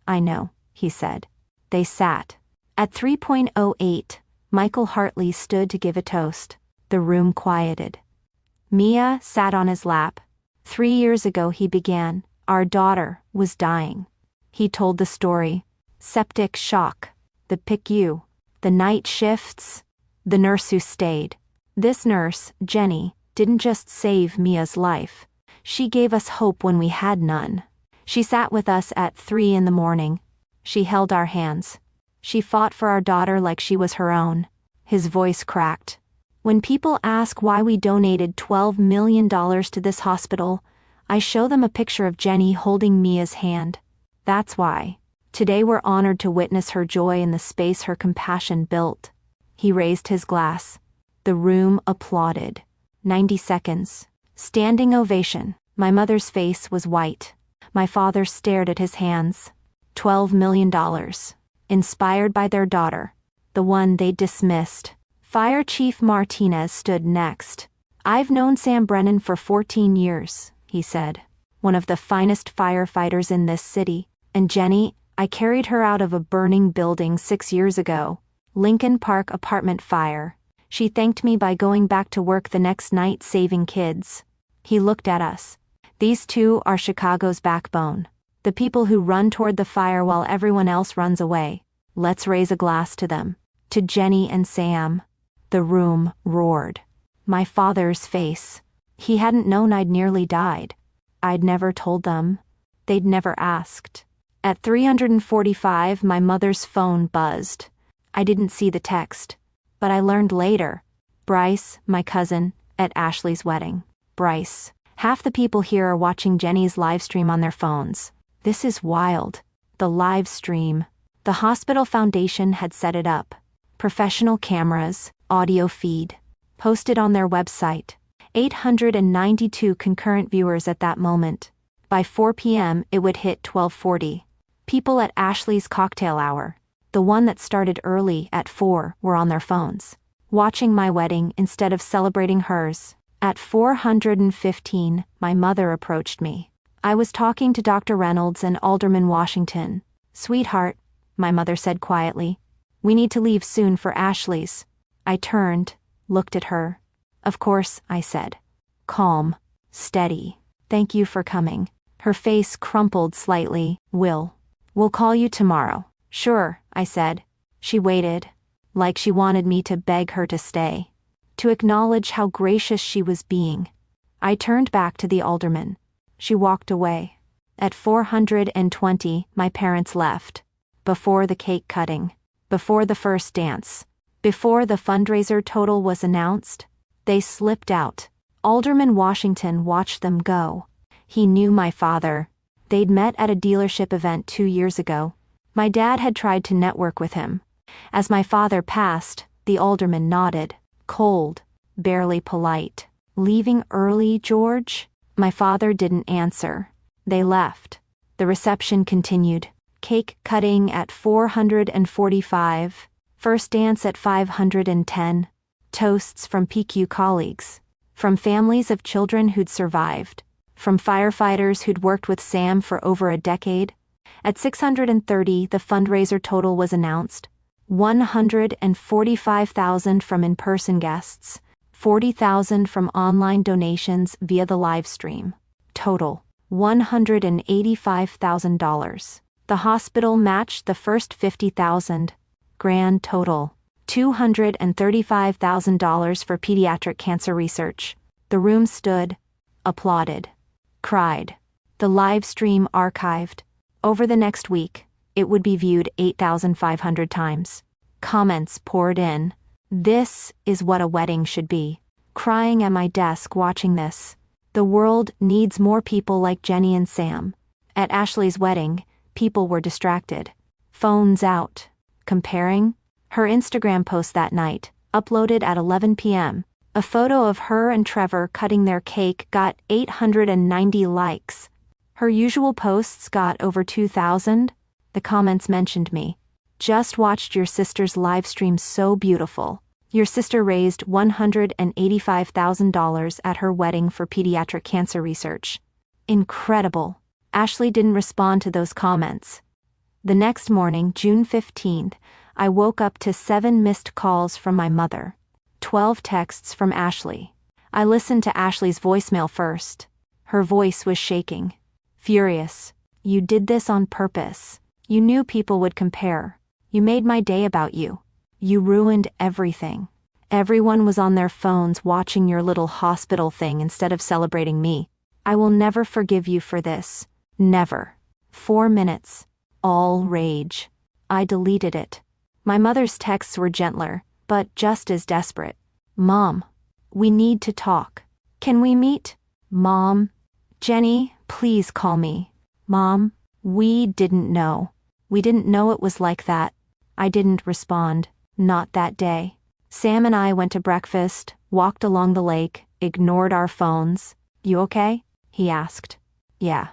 "I know," he said. They sat. At 3:08, Michael Hartley stood to give a toast. The room quieted. Mia sat on his lap. 3 years ago, he began. Our daughter was dying. He told the story. Septic shock. The PICU. The night shifts. The nurse who stayed. This nurse, Jenny, didn't just save Mia's life. She gave us hope when we had none. She sat with us at 3 in the morning. She held our hands. She fought for our daughter like she was her own. His voice cracked. When people ask why we donated $12 million to this hospital, I show them a picture of Jenny holding Mia's hand. That's why. Today we're honored to witness her joy in the space her compassion built. He raised his glass. The room applauded. 90 seconds. Standing ovation. My mother's face was white. My father stared at his hands. $12 million. Inspired by their daughter. The one they dismissed. Fire Chief Martinez stood next. "I've known Sam Brennan for 14 years, he said. "One of the finest firefighters in this city. And Jenny, I carried her out of a burning building 6 years ago. Lincoln Park apartment fire. She thanked me by going back to work the next night saving kids." He looked at us. "These two are Chicago's backbone. The people who run toward the fire while everyone else runs away. Let's raise a glass to them. To Jenny and Sam." The room roared. My father's face. He hadn't known I'd nearly died. I'd never told them. They'd never asked. At 3:45, my mother's phone buzzed. I didn't see the text, but I learned later. Bryce, my cousin, at Ashley's wedding. Bryce. "Half the people here are watching Jenny's live stream on their phones. This is wild." The live stream. The hospital foundation had set it up. Professional cameras, audio feed. Posted on their website. 892 concurrent viewers at that moment. By 4 p.m. it would hit 12:40. People at Ashley's cocktail hour, the one that started early at 4, were on their phones, watching my wedding instead of celebrating hers. At 4:15, my mother approached me. I was talking to Dr. Reynolds and Alderman Washington. "Sweetheart," my mother said quietly, "we need to leave soon for Ashley's." I turned, looked at her. "Of course," I said. Calm, steady. "Thank you for coming." Her face crumpled slightly. We'll call you tomorrow." "Sure," I said. She waited, like she wanted me to beg her to stay, to acknowledge how gracious she was being. I turned back to the alderman. She walked away. At 420, my parents left. Before the cake cutting. Before the first dance. Before the fundraiser total was announced. They slipped out. Alderman Washington watched them go. He knew my father. They'd met at a dealership event 2 years ago. My dad had tried to network with him. As my father passed, the alderman nodded. Cold, barely polite. "Leaving early, George?" My father didn't answer. They left. The reception continued. Cake cutting at 445. First dance at 510. Toasts from PQ colleagues. From families of children who'd survived. From firefighters who'd worked with Sam for over a decade. At 630, the fundraiser total was announced. 145,000 from in-person guests. 40,000 from online donations via the live stream. Total, $185,000. The hospital matched the first 50,000. Grand total, $235,000 for pediatric cancer research. The room stood, applauded, cried. The live stream archived. Over the next week, it would be viewed 8,500 times. Comments poured in. "This is what a wedding should be." Crying at my desk watching this. The world needs more people like Jenny and Sam. At Ashley's wedding, people were distracted. Phones out. Comparing? Her Instagram post that night, uploaded at 11 p.m., a photo of her and Trevor cutting their cake got 890 likes. Her usual posts got over 2,000. The comments mentioned me. Just watched your sister's live stream, so beautiful. Your sister raised $185,000 at her wedding for pediatric cancer research. Incredible. Ashley didn't respond to those comments. The next morning, June 15th, I woke up to 7 missed calls from my mother. 12 texts from Ashley. I listened to Ashley's voicemail first. Her voice was shaking. Furious. You did this on purpose. You knew people would compare. You made my day about you. You ruined everything. Everyone was on their phones watching your little hospital thing instead of celebrating me. I will never forgive you for this. Never. 4 minutes. All rage. I deleted it. My mother's texts were gentler, but just as desperate. Mom, we need to talk. Can we meet? Mom. Jenny, please call me. Mom, we didn't know. We didn't know it was like that. I didn't respond. Not that day. Sam and I went to breakfast, walked along the lake, ignored our phones. You okay? He asked. Yeah.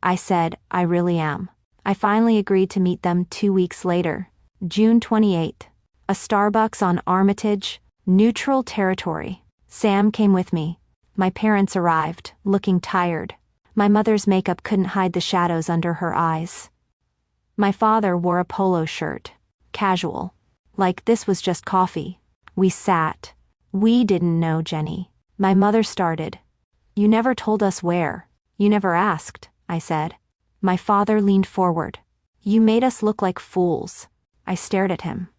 I said, I really am. I finally agreed to meet them 2 weeks later. June 28th. A Starbucks on Armitage, neutral territory. Sam came with me. My parents arrived, looking tired. My mother's makeup couldn't hide the shadows under her eyes. My father wore a polo shirt. Casual. Like this was just coffee. We sat. We didn't know, Jenny. My mother started. You never told us where. You never asked, I said. My father leaned forward. You made us look like fools. I stared at him.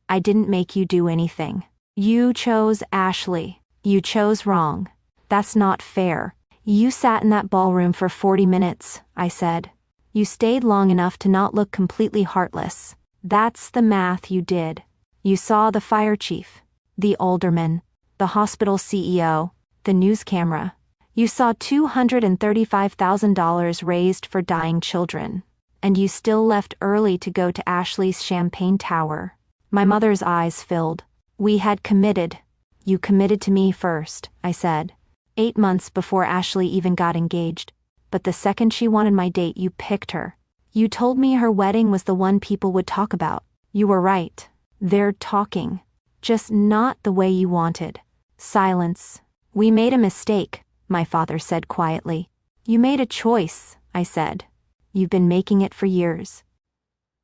I didn't make you do anything. You chose Ashley. You chose wrong. That's not fair. You sat in that ballroom for 40 minutes, I said. You stayed long enough to not look completely heartless. That's the math you did. You saw the fire chief, the alderman, the hospital CEO, the news camera. You saw $235,000 raised for dying children. And you still left early to go to Ashley's champagne tower. My mother's eyes filled. We had committed. You committed to me first, I said. 8 months before Ashley even got engaged. But the second she wanted my date, you picked her. You told me her wedding was the one people would talk about. You were right. They're talking. Just not the way you wanted. Silence. We made a mistake, my father said quietly. You made a choice, I said. You've been making it for years.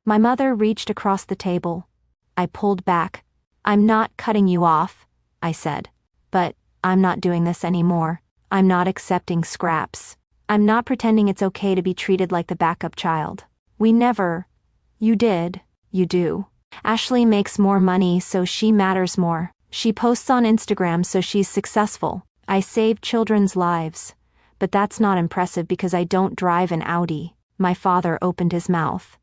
My mother reached across the table. I pulled back. I'm not cutting you off, I said. But I'm not doing this anymore. I'm not accepting scraps. I'm not pretending it's okay to be treated like the backup child. We never. You did. You do. Ashley makes more money, so she matters more. She posts on Instagram, so she's successful. I save children's lives. But that's not impressive because I don't drive an Audi. My father opened his mouth.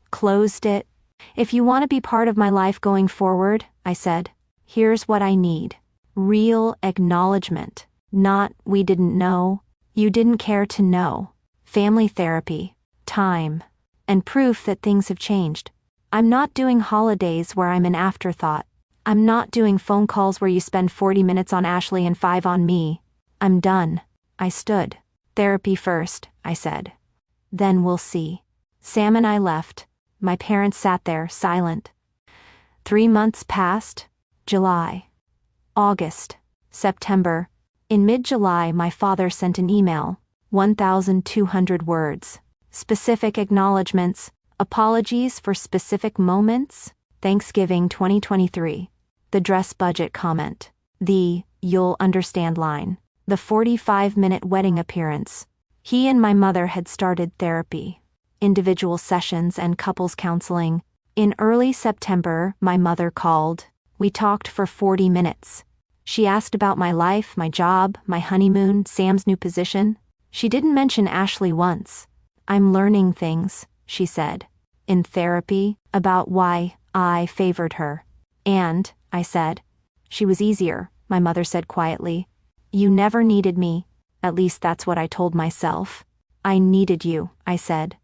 Closed it. If you want to be part of my life going forward, I said, here's what I need. Real acknowledgement. Not, we didn't know. You didn't care to know. Family therapy. Time. And proof that things have changed. I'm not doing holidays where I'm an afterthought. I'm not doing phone calls where you spend 40 minutes on Ashley and 5 on me. I'm done. I stood. Therapy first, I said. Then we'll see. Sam and I left. My parents sat there, silent. 3 months passed. July. August. September. In mid-July, my father sent an email. 1,200 words. Specific acknowledgements. Apologies for specific moments. Thanksgiving 2023. The dress budget comment. The "you'll understand" line. The 45-minute wedding appearance. He and my mother had started therapy. Individual sessions and couples counseling. In early September, my mother called. We talked for 40 minutes. She asked about my life, my job, my honeymoon, Sam's new position. She didn't mention Ashley once. I'm learning things, she said. In therapy, about why I favored her. And, I said. She was easier, my mother said quietly. You never needed me. At least that's what I told myself. I needed you, I said.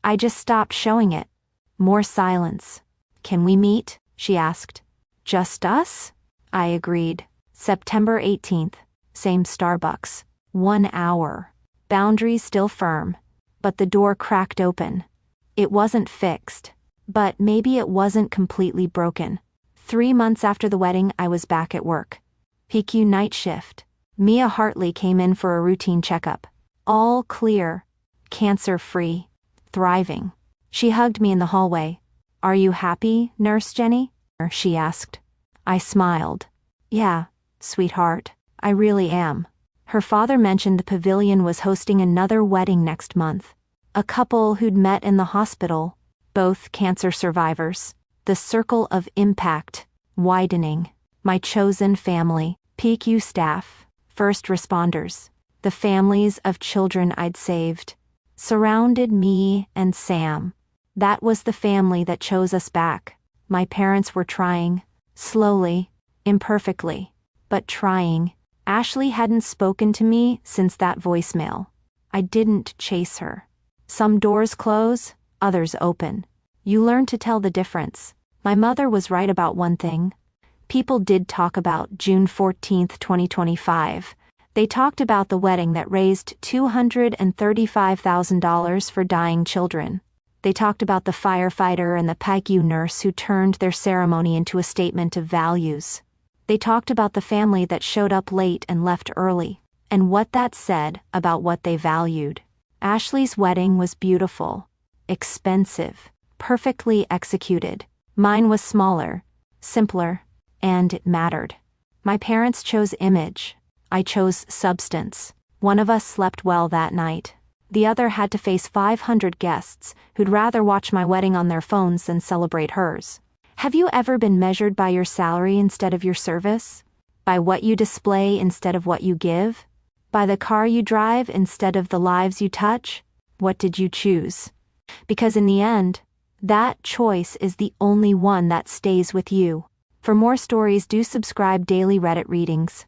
I just stopped showing it. More silence. Can we meet? She asked. Just us? I agreed. September 18th. Same Starbucks. 1 hour. Boundaries still firm. But the door cracked open. It wasn't fixed. But maybe it wasn't completely broken. 3 months after the wedding, I was back at work. PQ night shift. Mia Hartley came in for a routine checkup. All clear. Cancer-free. Thriving. She hugged me in the hallway. Are you happy, Nurse Jenny? She asked. I smiled. Yeah, sweetheart, I really am. Her father mentioned the pavilion was hosting another wedding next month. A couple who'd met in the hospital, both cancer survivors. The circle of impact, widening. My chosen family, PQ staff, first responders, the families of children I'd saved, surrounded me and Sam. That was the family that chose us back. My parents were trying, slowly, imperfectly, but trying. Ashley hadn't spoken to me since that voicemail. I didn't chase her. Some doors close, others open. You learn to tell the difference. My mother was right about one thing. People did talk about June 14th, 2025. They talked about the wedding that raised $235,000 for dying children. They talked about the firefighter and the PICU nurse who turned their ceremony into a statement of values. They talked about the family that showed up late and left early, and what that said about what they valued. Ashley's wedding was beautiful, expensive, perfectly executed. Mine was smaller, simpler, and it mattered. My parents chose image. I chose substance. One of us slept well that night. The other had to face 500 guests who'd rather watch my wedding on their phones than celebrate hers. Have you ever been measured by your salary instead of your service? By what you display instead of what you give? By the car you drive instead of the lives you touch? What did you choose? Because in the end, that choice is the only one that stays with you. For more stories, do subscribe daily Reddit readings.